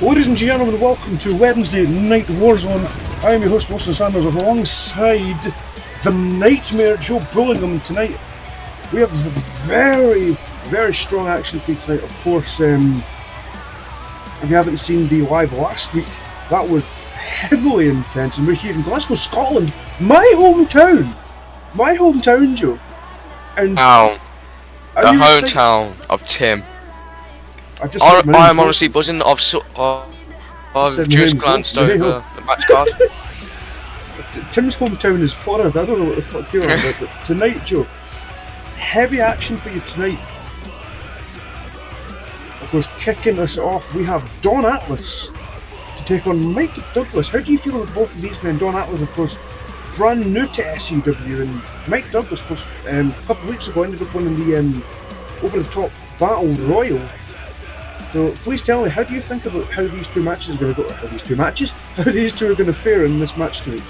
Ladies and gentlemen, welcome to Wednesday Night Warzone. I am your host, Wilson Sanders, alongside the Nightmare Joe Bullingham. Tonight we have very strong action for you tonight. Of course, if you haven't seen the live last week, that was heavily intense, and we're here in Glasgow, Scotland, my hometown, Joe. And the hometown of Tim. I am honestly buzzing. I've just glanced over the match card. Tim's hometown is Florida. I don't know what the fuck you're on about, but tonight, Joe, heavy action for you tonight. Of course, kicking us off, we have Don Atlas to take on Mike Douglas. How do you feel about both of these men? Don Atlas, of course, brand new to SCW, and Mike Douglas, of course, a couple of weeks ago ended up winning the over-the-top Battle Royal. So please tell me, how do you think about how these two matches are going to go? How these two are going to fare in this match tonight?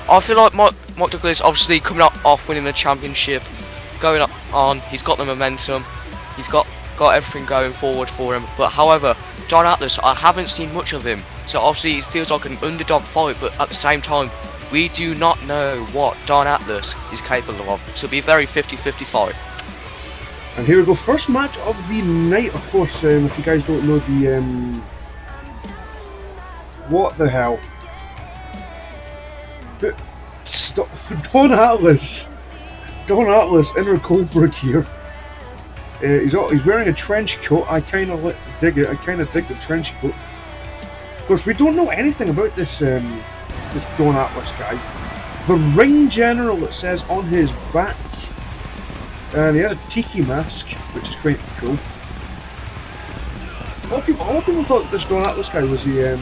I feel like Mike Douglas, obviously coming off winning the championship, going up on, he's got the momentum, he's got everything going forward for him. But however, Don Atlas, I haven't seen much of him, so obviously it feels like an underdog fight. But at the same time, we do not know what Don Atlas is capable of, so it'll be a very 50-50 fight. And here we go, first match of the night, of course. If you guys don't know the what the hell? Don Atlas inner Coldbrook here. He's wearing a trench coat. I kind of dig it. I kind of dig the trench coat. Of course, we don't know anything about this this Don Atlas guy. The ring general, it says on his back. And he has a tiki mask, which is quite cool. A lot of people thought that this Don Atlas guy was a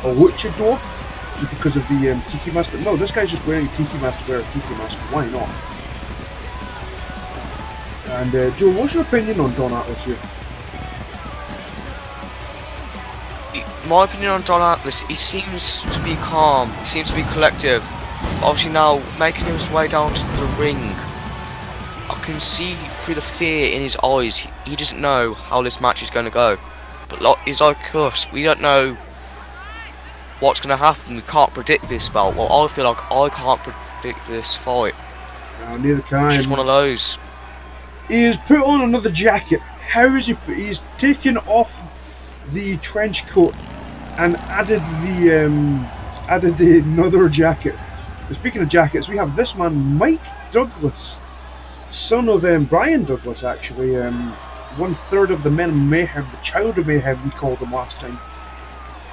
luchador just because of the tiki mask, but no, this guy's just wearing a tiki mask to wear a tiki mask. Why not? And Joe, what's your opinion on Don Atlas here? My opinion on Don Atlas, he seems to be calm, he seems to be collective. Obviously now, making his way down to the ring, I can see through the fear in his eyes, he doesn't know how this match is going to go. But he's like us, we don't know what's going to happen, we can't predict this bout. Well, I feel like I can't predict this fight. Neither can I. It's just one of those. He has put on another jacket. How is he? He's taken off the trench coat and added another jacket. Speaking of jackets, we have this man, Mike Douglas, son of Brian Douglas, actually, 1/3 of the Men of Mayhem, the Child of Mayhem we called him last time.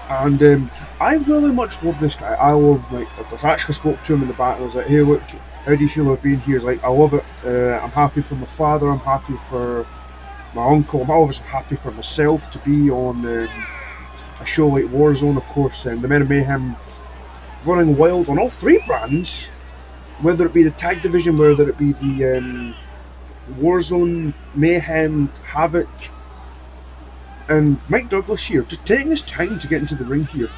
And I really much love this guy. I love Mike Douglas. I actually spoke to him in the back. I was like, hey look, how do you feel about being here? He's like, I love it. I'm happy for my father, I'm happy for my uncle, I'm obviously happy for myself to be on a show like Warzone, of course. The Men of Mayhem running wild on all three brands, whether it be the tag division, whether it be the Warzone, Mayhem, Havoc, and Mike Douglas here, just taking his time to get into the ring here.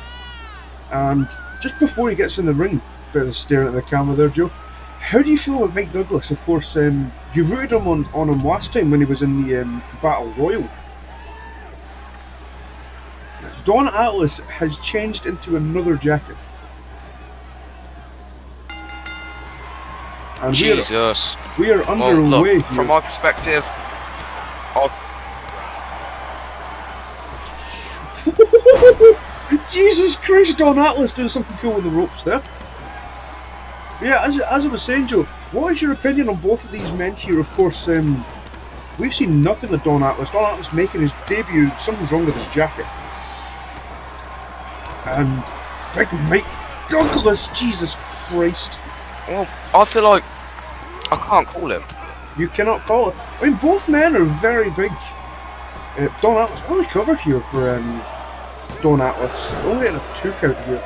And just before he gets in the ring, bit of staring at the camera there, Joe, how do you feel about Mike Douglas? Of course, you rooted him on him last time when he was in the Battle Royal. Don Atlas has changed into another jacket. And Jesus. We are underway here. From my perspective, Jesus Christ, Don Atlas doing something cool with the ropes there. Yeah, as I was saying, Joe, what is your opinion on both of these men here? Of course, we've seen nothing of Don Atlas. Don Atlas making his debut. Something's wrong with his jacket. And big Mike Douglas, Jesus Christ. well, I feel like I can't call him. You cannot call it. I mean, both men are very big. Don Atlas, really covered here for Don Atlas. Only at a 2 count here.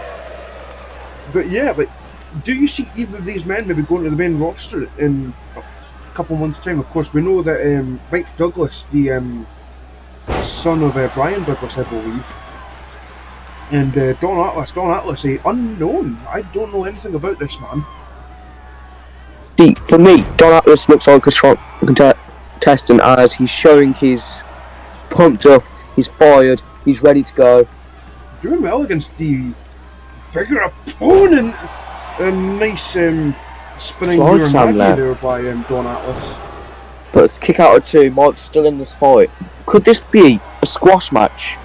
But yeah, like, do you see either of these men maybe going to the main roster in a couple months' time? Of course, we know that Mike Douglas, the son of Brian Douglas, I believe, and Don Atlas, a unknown. I don't know anything about this man. For me, Don Atlas looks like a strong contestant as he's showing he's pumped up, he's fired, he's ready to go. Doing well against the bigger opponent. A nice spinning Uranagi there by Don Atlas. But kick out of 2, Mike's still in this fight. Could this be a squash match?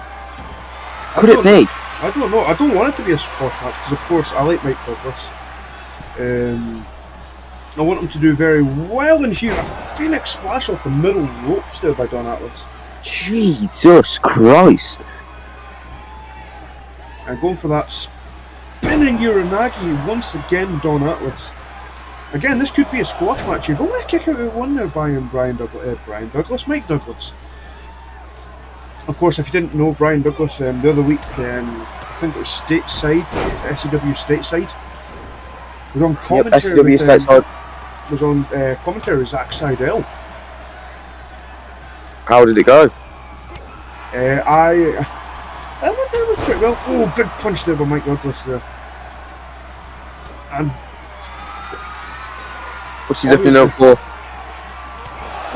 Could it be? I don't know. I don't want it to be a squash match because, of course, I like Mike Douglas. I want him to do very well in here. A Phoenix splash off the middle ropes there by Don Atlas. Jesus Christ. And going for that spinning Uranagi once again, Don Atlas. Again, this could be a squash match. You're going to kick out at 1 there by Mike Douglas. Of course, if you didn't know, Brian Douglas, the other week, I think it was stateside, SCW stateside, was on commentary. Yep, SCW stateside. Was on commentary with Zach Seidel. How did it go? I was pretty well. Oh, big punch there by Mike Douglas there. And what's he looking out for?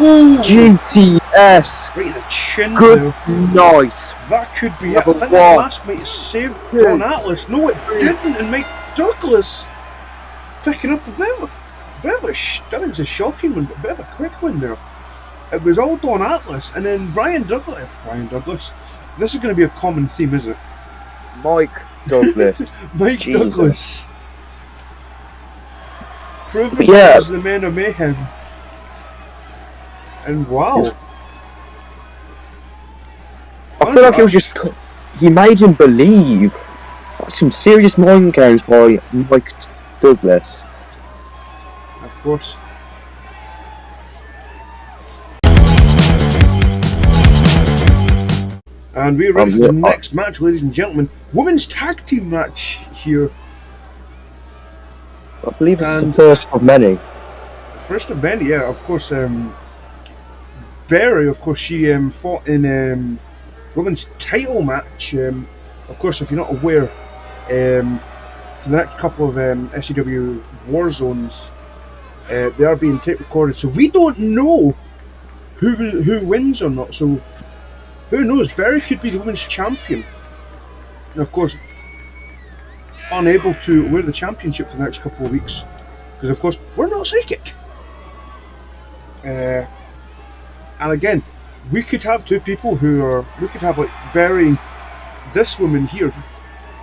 Ooh, GTS! Right to the chin. Good there. night. That could be it. I think that last might have saved Don Atlas. No, it didn't, and Mike Douglas picking up a bit of a shocking one, but a bit of a quick one there. It was all Don Atlas, and then Brian Douglas. This is going to be a common theme, isn't it? Mike Douglas. Mike Jesus. Douglas. Proving yeah. as the man of mayhem. And wow. I feel like it was just... He made him believe. That's some serious mind games by Mike Douglas. Of course. And we're ready for the next match, ladies and gentlemen. Women's tag team match here. I believe it's the first of many. First of many, yeah. Of course, Berry, of course, she fought in women's title match. Of course, if you're not aware, for the next couple of SCW Warzones, they are being tape recorded, so we don't know who wins or not. So who knows? Berry could be the women's champion, and of course, unable to wear the championship for the next couple of weeks because, of course, we're not psychic. And again, we could have two people we could have like burying this woman here,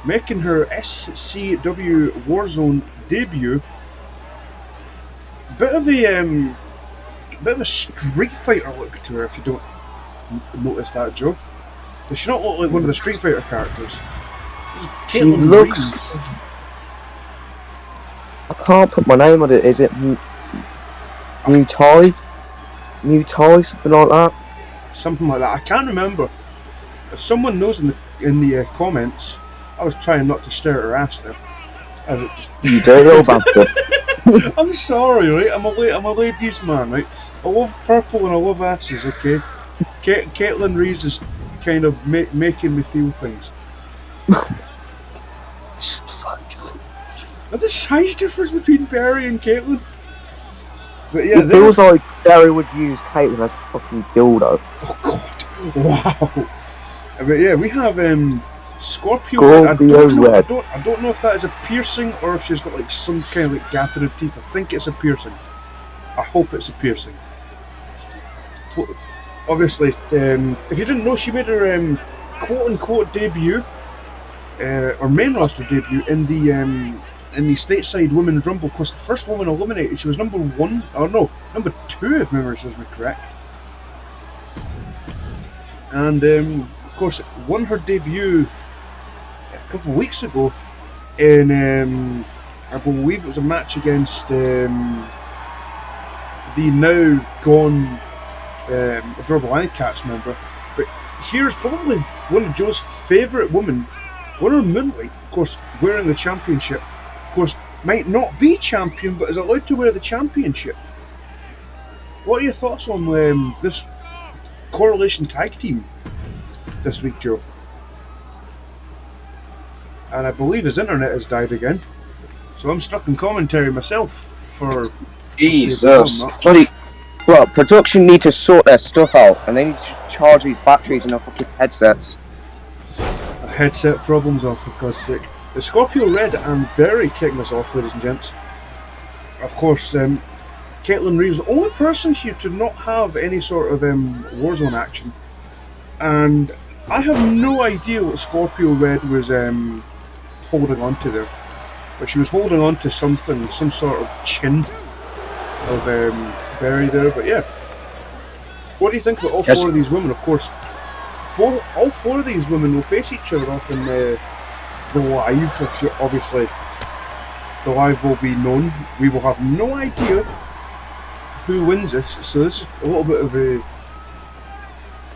making her SCW Warzone debut. Bit of a Street Fighter look to her, if you don't notice that, Joe. Does she not look like one of the Street Fighter characters? She looks... I can't put my name on it. Is it Mutai? Mutai, something like that. Something like that. I can't remember. If someone knows in the comments, I was trying not to stare at her ass there. As it just you dirty little bastard. I'm sorry, right? I'm a ladies' man, right? I love purple and I love asses. Okay. Caitlin Reeves is kind of making me feel things. Are the size difference between Barry and Caitlin? But yeah, it feels like Barry would use Caitlin as a fucking dildo. Oh god! Wow. But yeah, we have Scorpio. I don't know if that is a piercing or if she's got like some kind of like gap in her teeth. I think it's a piercing. I hope it's a piercing. Obviously, if you didn't know, she made her quote-unquote debut, or main roster debut in the stateside Women's Rumble. Of course, the first woman eliminated. She was number 1, or no, number 2 if memory serves me correct. And of course, won her debut a couple of weeks ago in I believe it was a match against the now gone Adorable Cats member. But here's probably one of Joe's favourite women, Winner Moonlight, of course, wearing the championship. Of course, might not be champion, but is allowed to wear the championship. What are your thoughts on this Correlation tag team this week, Joe? And I believe his internet has died again, so I'm stuck in commentary myself for Jesus, bloody Well, production need to sort their stuff out, and they need to charge these batteries enough fucking headsets. Headset problems, oh for God's sake. The Scorpio Red and Berry kicking us off, ladies and gents. Of course, Caitlin Reeves, the only person here to not have any sort of Warzone action. And I have no idea what Scorpio Red was holding on to there. But she was holding on to something, some sort of chin of Berry there. But yeah, what do you think about all four of these women? Of course, all four of these women will face each other off in the live. Obviously, the live will be known. We will have no idea who wins this, so this is a little bit of a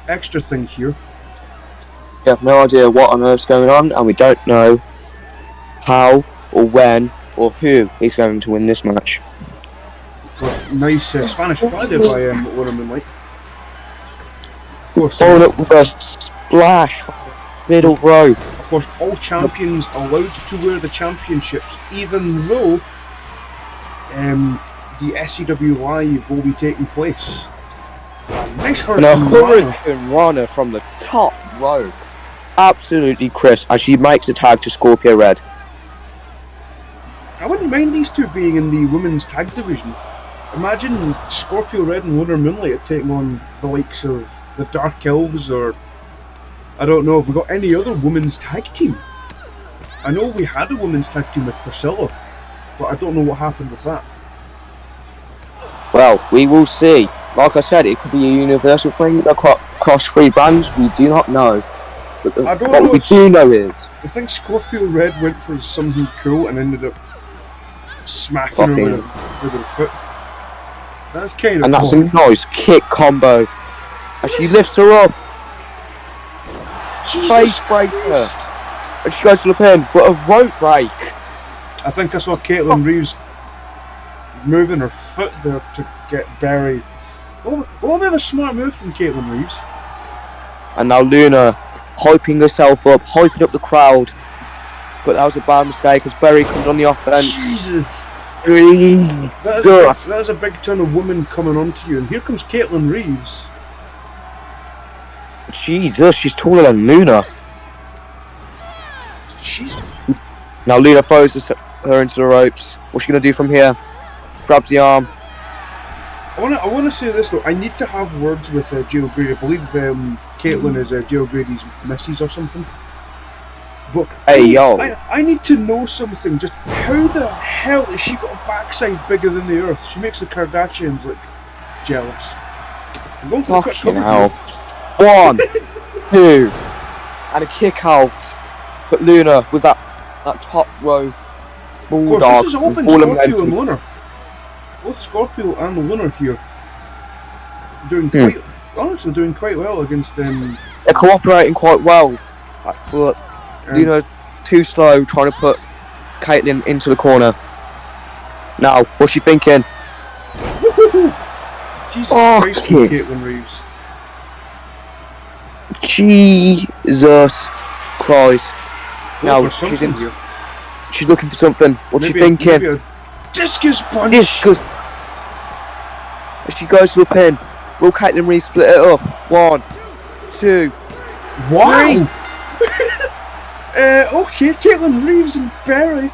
extra thing here. We have no idea what on earth's going on, and we don't know how or when or who is going to win this match. Of course, nice Spanish fly there by Waterman Light. Of course, followed up with a splash middle row. Of course, all champions allowed to wear the championships, even though the SCW Live will be taking place. Nice hurricane runner from the top row. Absolutely crisp as she makes the tag to Scorpio Red. I wouldn't mind these two being in the women's tag division. Imagine Scorpio Red and Lunar Moonlight taking on the likes of the Dark Elves, or I don't know if we got any other women's tag team. I know we had a women's tag team with Priscilla, but I don't know what happened with that. Well, we will see. Like I said, it could be a universal thing across three brands. We do not know. But what we do know is, I think Scorpio Red went for something cool and ended up smacking her with her foot. That's kind of and that's a nice kick combo. As she lifts her up. Jesus Christ! And she goes to the pin, but a rope break. I think I saw Caitlin Reeves moving her foot there to get Berry. What a smart move from Caitlin Reeves. And now Luna hyping herself up, hyping up the crowd. But that was a bad mistake as Berry comes on the offense. Jesus! That is a big ton of women coming onto you, and here comes Caitlin Reeves. Jesus, she's taller than Luna. Now Luna throws her into the ropes. What's she gonna do from here? Grabs the arm. I wanna say this though. I need to have words with Jill Grady. I believe Caitlin is Jill Grady's missus or something. But hey yo, I need to know something. Just how the hell has she got a backside bigger than the earth? She makes the Kardashians look jealous. I'm going for fucking hell. 1, 2, and a kick out. But Luna with that top row bulldog. Of course, this is open Scorpio and Lunar. Both Scorpio and Lunar here doing quite well against them. They're cooperating quite well, but Luna too slow trying to put Caitlin into the corner. Now, what's she thinking? Jesus Christ, Caitlin Reeves. Jesus Christ. Now she's looking for something. What's she thinking? Maybe a discus punch. As she goes to the pin, will Caitlin Reeves split it up? 1, 2, wow. 3. Okay, Caitlin Reeves and Berry,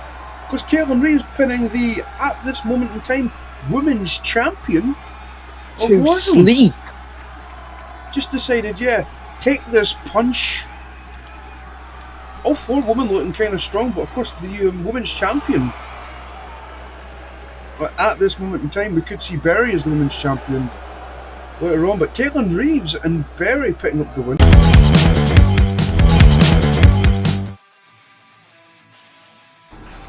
because Caitlin Reeves pinning the at this moment in time women's champion of Warzone. Sleep. Just decided, yeah, take this punch. All four women looking kind of strong, but of course the women's champion. But at this moment in time, we could see Berry as the women's champion later on. But Caitlin Reeves and Berry picking up the win.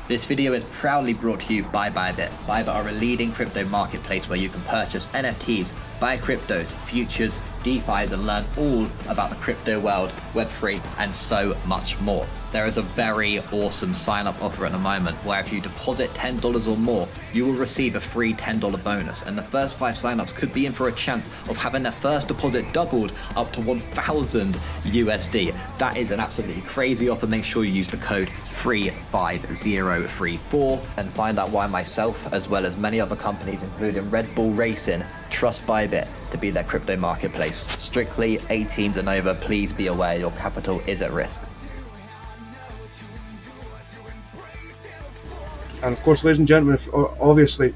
This video is proudly brought to you by Bybit. Bybit are a leading crypto marketplace where you can purchase NFTs, buy cryptos, futures, DeFis, and learn all about the crypto world, Web3, and so much more. There is a very awesome sign-up offer at the moment where if you deposit $10 or more, you will receive a free $10 bonus, and the first 5 sign-ups could be in for a chance of having their first deposit doubled up to 1,000 USD. That is an absolutely crazy offer. Make sure you use the code FREE5034 and find out why myself, as well as many other companies including Red Bull Racing, Trust Bybit to be their crypto marketplace. Strictly 18s and over. Please be aware your capital is at risk. And of course, ladies and gentlemen, obviously,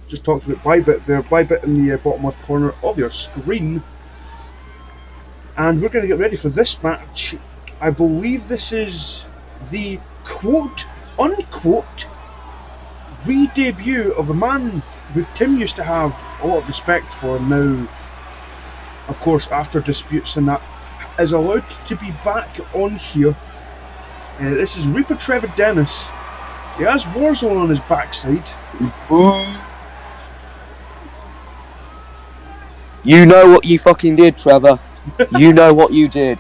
just talked about Bybit there. Bybit in the bottom left corner of your screen. And we're going to get ready for this match. I believe this is the quote-unquote re-debut of a man who Tim used to have a lot of respect for, and now, of course, after disputes and that, is allowed to be back on here. This is Reaper Trevor Dennis. He has Warzone on his backside. You know what you fucking did, Trevor. You know what you did.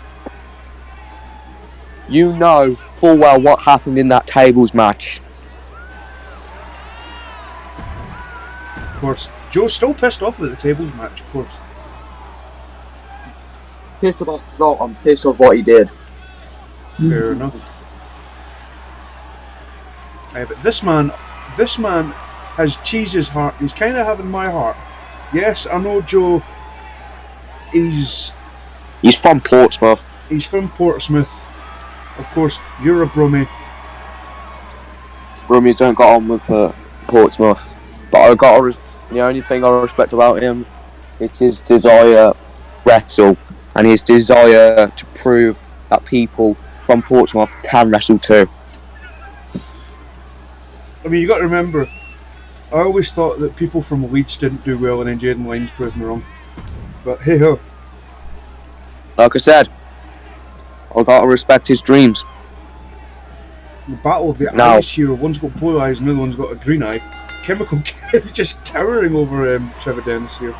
You know full well what happened in that tables match. Of course, Joe's still pissed off with the tables match, of course. Pissed about no, I'm pissed off what he did. Fair enough. But this man has Cheese's heart. He's kind of having my heart. Yes, I know, Joe. He's from Portsmouth. He's from Portsmouth. Of course, you're a Brummie. Brummies don't get on with Portsmouth. But the only thing I respect about him is his desire to wrestle and his desire to prove that people from Portsmouth can wrestle too. I mean, you got to remember, I always thought that people from Leeds didn't do well, and then Jaden Lyons proved me wrong. But hey ho. Like I said, I gotta respect his dreams. The battle of the eyes here, one's got blue eyes and the other one's got a green eye. Chemical Kev just towering over Trevor Dennis here.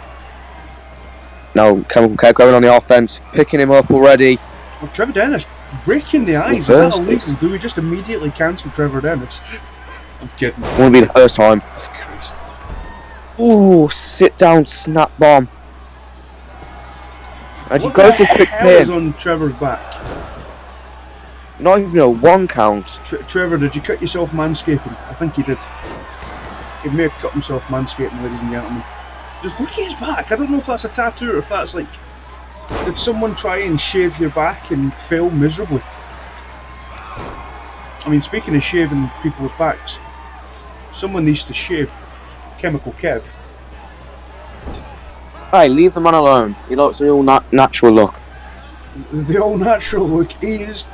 Now, Chemical Kev going on the offense, picking him up already. Well, Trevor Dennis raking the eyes. Is that illegal? Do we just immediately cancel Trevor Dennis? I'm kidding. Won't be the first time. Christ. Ooh, sit down, snap bomb. As he What goes the for a quick hell is pin. on Trevor's back? Not even a one count. Trevor, did you cut yourself manscaping? I think he did. He may have cut himself manscaping, ladies and gentlemen. Just look at his back. I don't know if that's a tattoo or if that's like... Did someone try and shave your back and fail miserably? I mean, speaking of shaving people's backs, someone needs to shave Chemical Kev. Hey, leave the man alone. He likes the all natural look. The all natural look. He's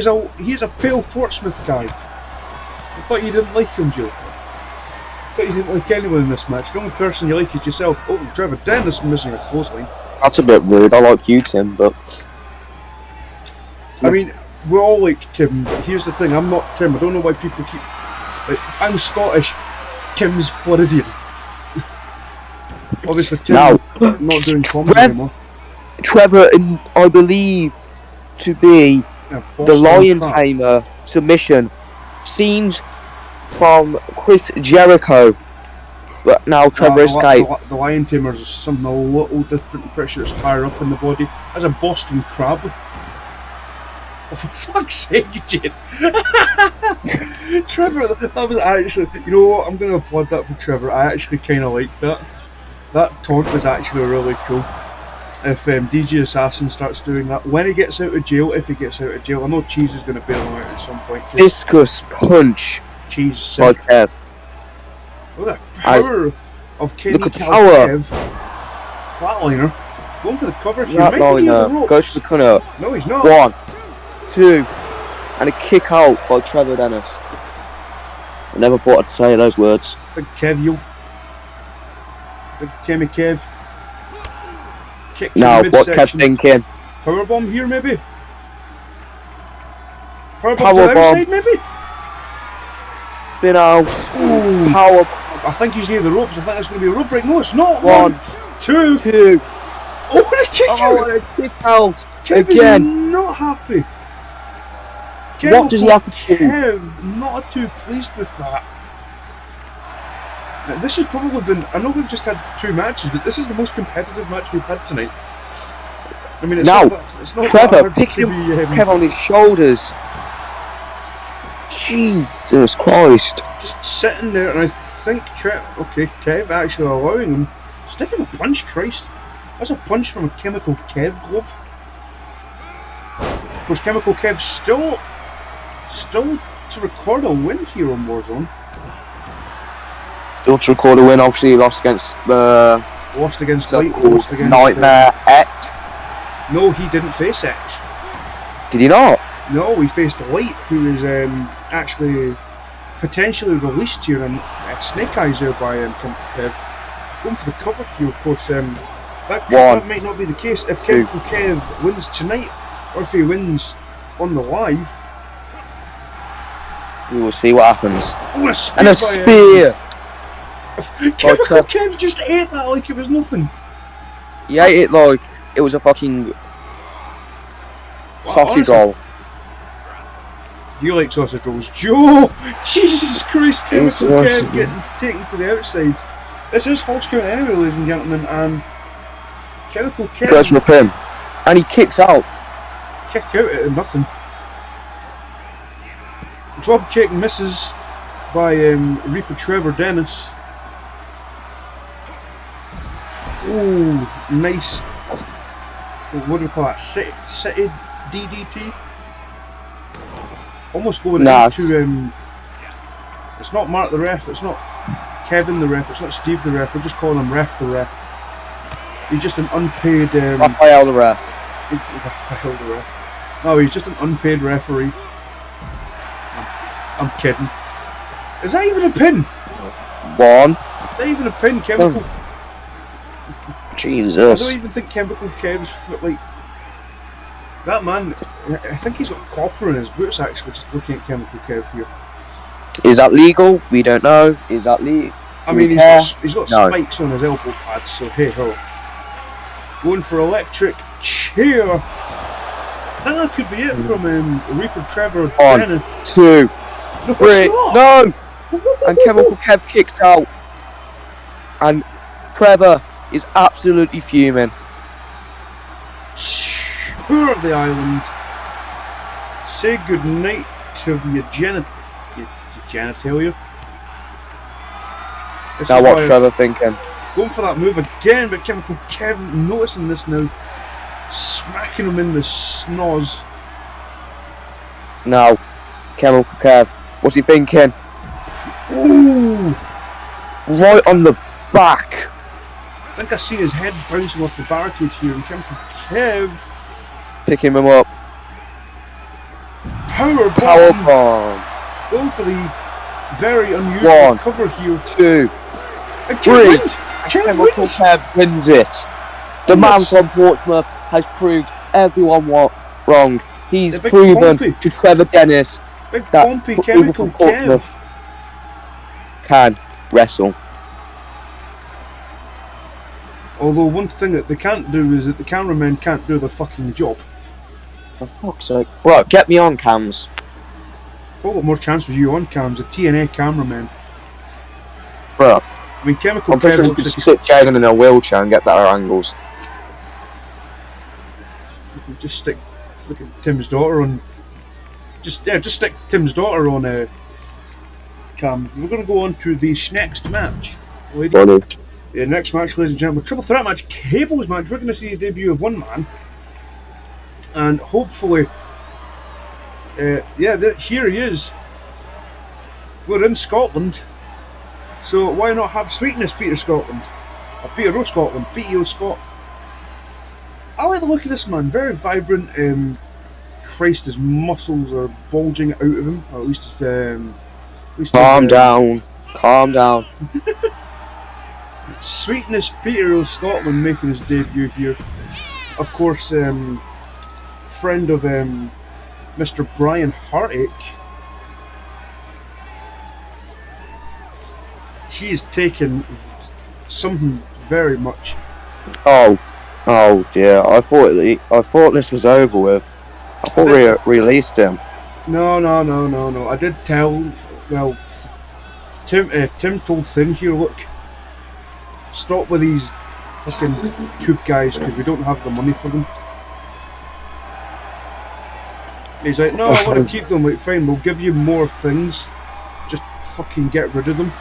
a pale Portsmouth guy. I thought you didn't like him, Joe. I thought you didn't like anyone in this match. The only person you like is yourself. Oh, Trevor Dennis missing a clothesline. That's a bit rude. I like you, Tim, but... I mean, we all like Tim, but here's the thing, I'm not Tim. I don't know why people keep... Like, I'm Scottish. Tim's Floridian. Obviously, Tim not doing comms anymore. Trevor, I believe to be the Lion Tamer submission scenes from Chris Jericho, but now Trevor escaped. The Lion Tamer is something a little different. I'm pretty sure it's higher up in the body. As a Boston Crab. Oh, for fuck's sake, Jade. Trevor, that was actually... You know what? I'm going to applaud that for Trevor. I actually kind of like that. That taunt was actually really cool. If DJ Assassin starts doing that, when he gets out of jail, if he gets out of jail, I know Cheese is going to bail him out at some point. Discus punch. Cheese sick. Kev. Look at the power of Kenny Look at the power. Flatliner. Going for the cover here. Flatliner goes to the corner. No, he's not. 1, 2, and a kick out by Trevor Dennis. I never thought I'd say those words. Big Kev, you. Big Kemi Kev. Kick now, what's Kev thinking? Powerbomb here, maybe? Powerbomb to the outside, maybe? Spin out. Ooh. Power. I think he's near the ropes. I think that's going to be a rope break. No, it's not. 1, 2. 2. Oh, what a kick out! Oh, a kick out. Kev again. Is not happy. What does he have to do? Kev, not too pleased with that. Now, this has probably been... I know we've just had 2 matches, but this is the most competitive match we've had tonight. I mean, it's not Trevor picking Kev on his shoulders. Jesus Christ. Just sitting there, and I think... Okay, Kev actually allowing him Stiff of the punch, Christ. That's a punch from a Chemical Kev glove. Of course, Chemical Kev still to record a win here on Warzone. Still to record a win, obviously he lost against the... Lost against Light, lost against... Nightmare X. No, he didn't face X. Did he not? No, he faced Light, who is actually potentially released here in Snake Eyes there by Chemical Kev. Going for the cover here, of course. That might not be the case if Chemical Kev wins tonight, or if he wins on the live. We will see what happens. Oh, and a spear! Chemical Kev just ate that like it was nothing. He ate it like it was a fucking sausage roll. Do you like sausage rolls? Joe! Jesus Christ, Chemical Kev getting taken to the outside. This is false count anyway, ladies and gentlemen, and Chemical Kev goes with him. And he kicks out. Kick out at nothing. Drop kick misses by Reaper Trevor Dennis. Ooh, nice. What do we call that? City DDT? Almost going into it's not Mark the ref, it's not Kevin the ref, it's not Steve the ref, we're just calling him Ref the ref. He's just an unpaid Raphael the ref. Raphael the ref. No, he's just an unpaid referee. I'm kidding. Is that even a pin? One. Is that even a pin, Chemical? Jesus. I don't even think Chemical Kev's like that man. I think he's got copper in his boots. Actually, just looking at Chemical Kev here. Is that legal? We don't know. Is that legal? I mean, he's got spikes on his elbow pads, so hey ho. Going for electric chair. I think that could be it from Reaper Trevor Dennis. 2, No, 3. No! And Chemical Kev kicked out. And Trevor is absolutely fuming. Tour of the island. Say goodnight to your genitalia. Now what's Trevor thinking? Going for that move again, but Chemical Kev noticing this now. Smacking him in the snoz. Now, Chemical Kev, what's he thinking? Ooh! Right on the back. I think I see his head bouncing off the barricade here, and Chemical Kev picking him up. Power bomb. Going for the very unusual cover here. 2, and 3. Wins. Chemical Kev wins it. The man from Portsmouth has proved everyone wrong. He's proven to Trevor Dennis that people from Portsmouth can wrestle. Although one thing that they can't do is that the cameramen can't do the fucking job. For fuck's sake. Bro, get me on cams. I've got more chance with you on cams, the TNA cameraman. Bro. I mean, Chemical I'm pretty sure you could sit Jagan in a wheelchair and get better angles. Just stick Tim's daughter on. Just stick Tim's daughter on cam. We're going to go on to the next match. The next match, ladies and gentlemen, triple threat match, tables match. We're going to see the debut of one man, and hopefully, here he is. We're in Scotland, so why not have Sweetness Peter Scotland, or Peter O Scotland, PEO Scott. I like the look of this man, very vibrant. Christ, his muscles are bulging out of him, or at least his. Calm down. Sweetness Peter of Scotland making his debut here. Of course, friend of Mr. Brian Heartache. He's taken something very much. Oh dear! I thought this was over with. I thought we released him. No. I did tell. Well, Tim told Thin here. Look. Stop with these fucking tube guys because we don't have the money for them. He's like, no, I want to keep them. Like, fine, we'll give you more things. Just fucking get rid of them.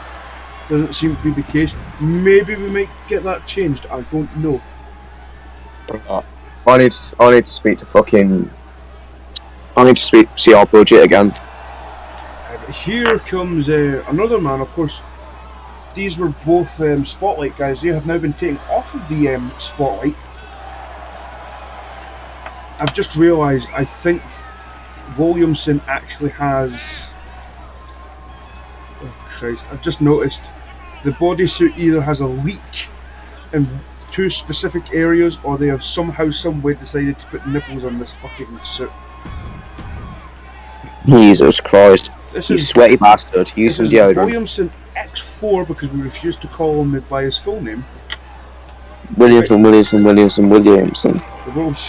Doesn't seem to be the case. Maybe we might get that changed. I don't know. I need to speak to fucking. I need to see our budget again. Here comes another man. Of course, these were both Spotlight guys. They have now been taken off of the Spotlight. I've just realised. I think Williamson actually has. Oh Christ! I've just noticed the bodysuit either has a leak in 2 specific areas, or they have somehow, some way decided to put nipples on this fucking suit. Jesus Christ! This You is sweaty bastard! Use some deodorant. Williamson X4 because we refuse to call him by his full name. Williamson. The world's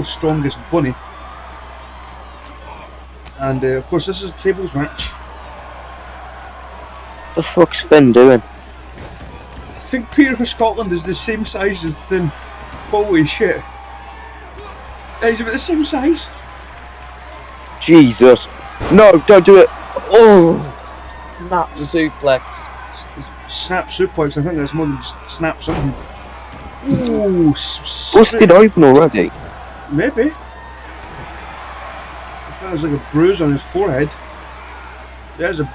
strongest bunny. And of course, this is a tables match. What the fuck's Finn doing? I think Peter for Scotland is the same size as Finn. Holy shit! He's about the same size. Jesus! No, don't do it! Oh! Snap suplex. Snap suplex. I think that's more than snap something. Ooh, Busted open already. Maybe. That was like a bruise on his forehead. There's a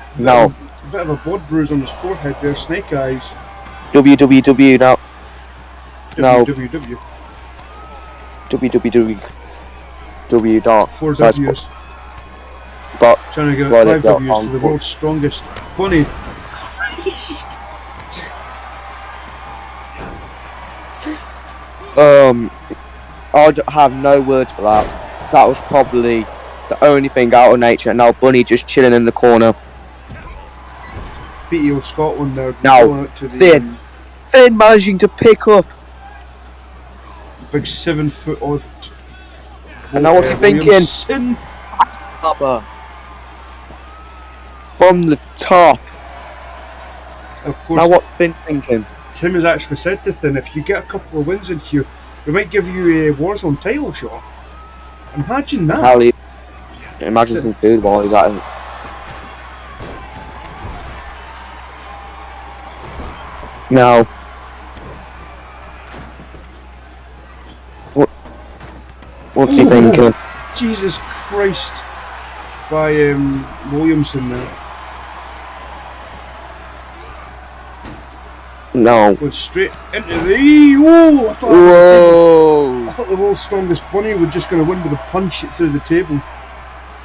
bit of a blood bruise on his forehead there. Snake eyes. www now. No. www. www dot. 4 W's. But Trying to get well, 5 got W's to the world's strongest bunny. Christ! I have no words for that. That was probably the only thing out of nature. Now Bunny just chilling in the corner. PTO Scotland there. Now, Going out to the Finn managing to pick up. big 7 foot odd. And now what's he thinking? Williamson. From the top. Of course. Now what's Finn thinking? Tim has actually said to Finn, if you get a couple of wins in here, we might give you a Warzone title shot. Imagine that. Hell, imagine some food while he's at it. Now, what's he thinking? Jesus Christ! By Williamson there. No. Went straight into the. Whoa! I thought the world's strongest bunny was just going to win with a punch it through the table.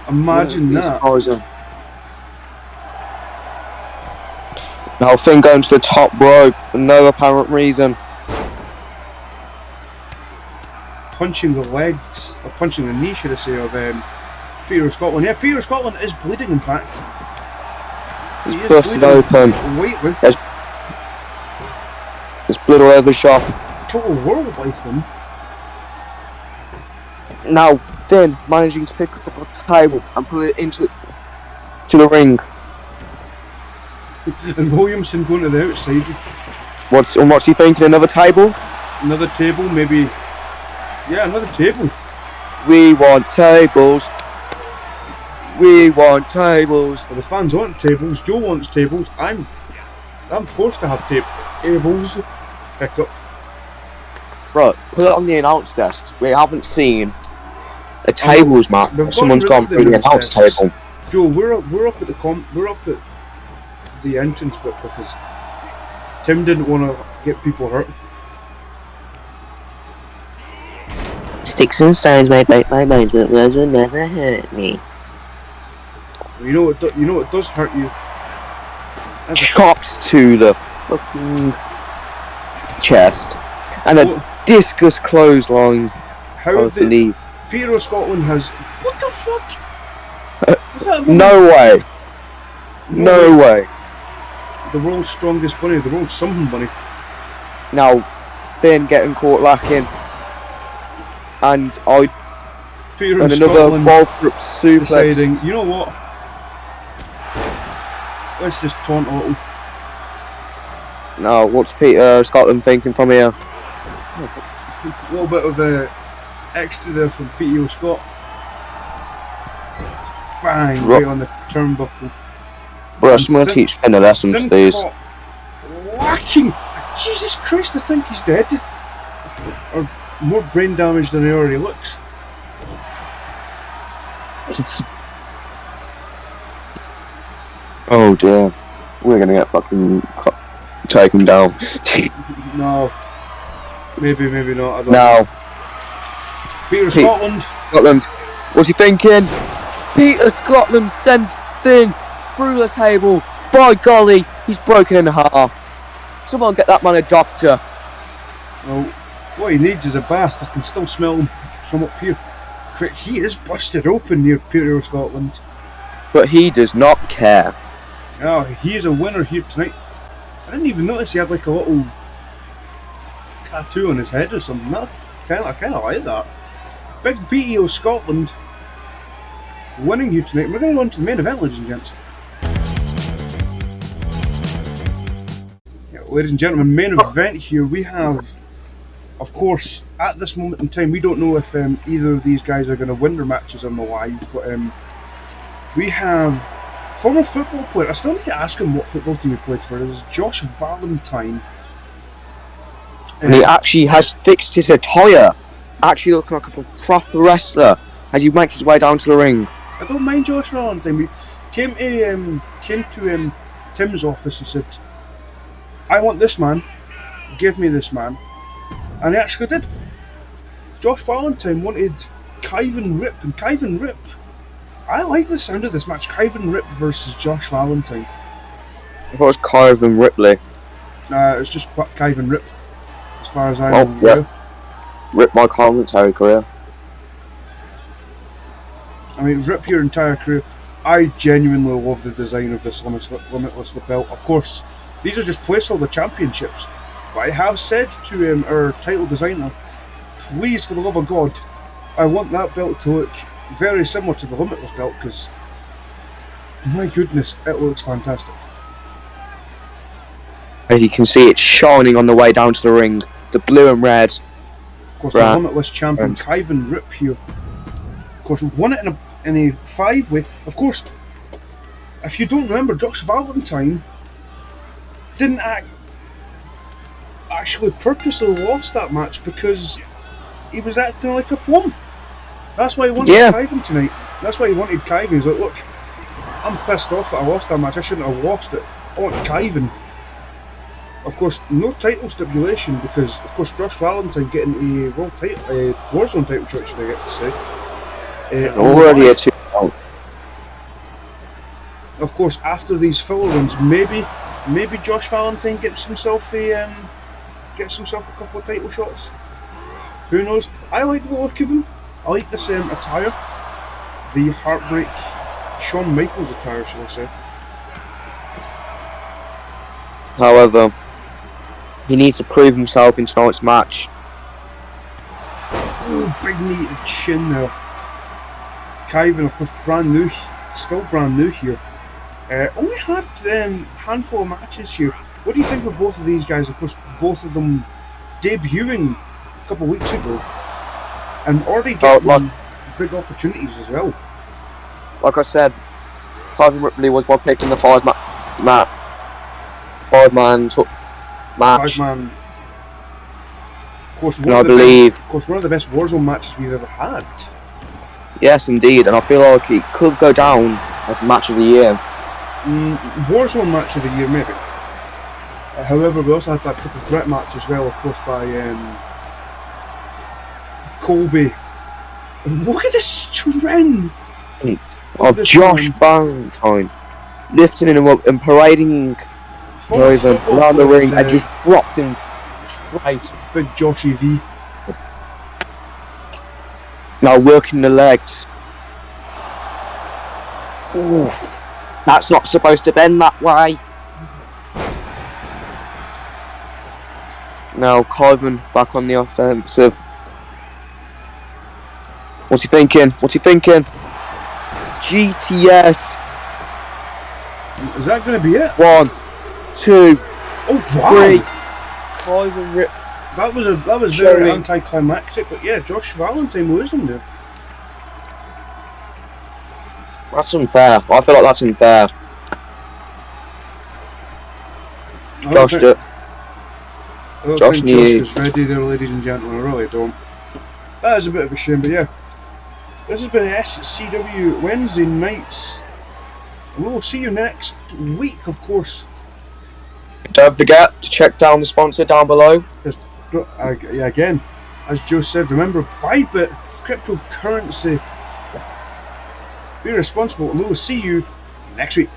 Imagine that. Surprising. Now Finn going to the top rope for no apparent reason. Punching the legs, or punching the knee, should I say, of Peter Scotland. Yeah, Peter Scotland is bleeding, in fact. He's busted open. Lately. There's blood all over the shop. Total world by them. Now Finn managing to pick up a table and put it into the ring. And Williamson going to the outside. What's he thinking? Another table? Another table, maybe. Yeah, another table. We want tables. We want tables. Well, the fans want tables. Joe wants tables. I'm forced to have tables. Pick up. Right, put it on the announce desk. We haven't seen a tables match. Someone's gone through the announce table. Joe, we're up at the entrance bit because Tim didn't want to get people hurt. Sticks and stones may break my bones, but words will never hurt me. You know what does hurt you? Chops to the fucking chest, and a discus clothesline. How the Peter of Scotland has? What the fuck? Was that no way. No way. The world's strongest bunny, the world's something bunny. Now, Finn getting caught lacking, and Peter and another Wolfbrook suplex. Deciding, you know what? Let's just taunt Otto. Now, what's Peter Scotland thinking from here? A little bit of extra there from Peter Scott. Bang! Drop. Right on the turnbuckle. Bro, someone teach Finn a lesson, Thin please. Top whacking. Jesus Christ, I think he's dead. Or more brain damage than he already looks. Oh dear. We're gonna get fucking taken down. No. Maybe not. I don't know. Now, Peter Pete. Scotland. Scotland. What's he thinking? Peter Scotland sends Finn through the table. By golly, he's broken in half. Someone get that man a doctor. Well, what he needs is a bath. I can still smell him from up here. He is busted open near Peter Scotland. But he does not care. Oh, he is a winner here tonight. I didn't even notice he had like a little tattoo on his head or something. I kind of like that. Big BEO Scotland winning here tonight. We're going to go on to the main event, ladies and gents. Yeah, ladies and gentlemen, main event here. We have, of course, at this moment in time, we don't know if either of these guys are going to win their matches on the live, but we have former football player. I still need to ask him what football team he played for. This is Josh Valentine. And he actually has fixed his attire. Actually looking like a proper wrestler as he makes his way down to the ring. I don't mind Josh Valentine. We came to Tim's office and said, I want this man, give me this man. And he actually did. Josh Valentine wanted Kyvan Rip, and Kyvan Rip, I like the sound of this match. Kyvan Rip versus Josh Valentine. I thought it was Kyvan Ripley. It's just Kyvan Rip, as far as I know. Yeah. Rip my commentary career. I mean, rip your entire career. I genuinely love the design of this Limitless belt. Of course, these are just placeholder championships. But I have said to our title designer, please, for the love of God, I want that belt to look very similar to the Limitless belt, because, my goodness, it looks fantastic. As you can see, it's shining on the way down to the ring. The blue and red. Of course, the Limitless champion, Kyvan Rip here. Of course, won it in a 5-way. Of course, if you don't remember, Josh Valentine didn't actually purposely lost that match because he was acting like a plum. That's why he wanted Kyvan tonight. That's why he wanted Kyvan. He's like, look, I'm pissed off that I lost that match. I shouldn't have lost it. I want Kyvan. Of course, no title stipulation because, of course, Josh Valentine getting a world title, Warzone title shot, should I get to say? Already a 2 out. Of course, after these filler runs, maybe Josh Valentine gets himself a couple of title shots. Who knows? I like the look of him. I like this attire, the Heartbreak Shawn Michaels attire, shall I say? However, he needs to prove himself in tonight's match. Oh, big knee to the chin there. Kyvan, of course, still brand new here. Only had handful of matches here. What do you think of both of these guys? Of course, both of them debuting a couple of weeks ago, and already getting big opportunities as well. Like I said, Kyvan Ripley was my pick in the five-man match. Five-man. Of course, one of the best Warzone matches we've ever had. Yes, indeed, and I feel like it could go down as match of the year. Warzone match of the year, maybe. However, we also had that triple threat match as well, of course, by Colby. Look at the strength of Josh Valentine, lifting him up and parading over around the ring and just dropped him straight. Big Joshy V. Now working the legs. Oof. That's not supposed to bend that way. Now Kyvan back on the offensive. What's he thinking? GTS. Is that going to be it? 1, 2, oh wow! 3. Kyvan Rip. That was very anticlimactic, but yeah, Josh Valentine losing there. That's unfair. I feel like that's unfair. I don't Josh, think, I don't Josh think Josh needs- is ready there, ladies and gentlemen. I really don't. That is a bit of a shame, but yeah. This has been SCW Wednesday nights. We'll see you next week, of course. don't forget to check down the sponsor down below. Yeah, again, as Joe said, remember, Bybit, cryptocurrency. Be responsible, and we'll see you next week.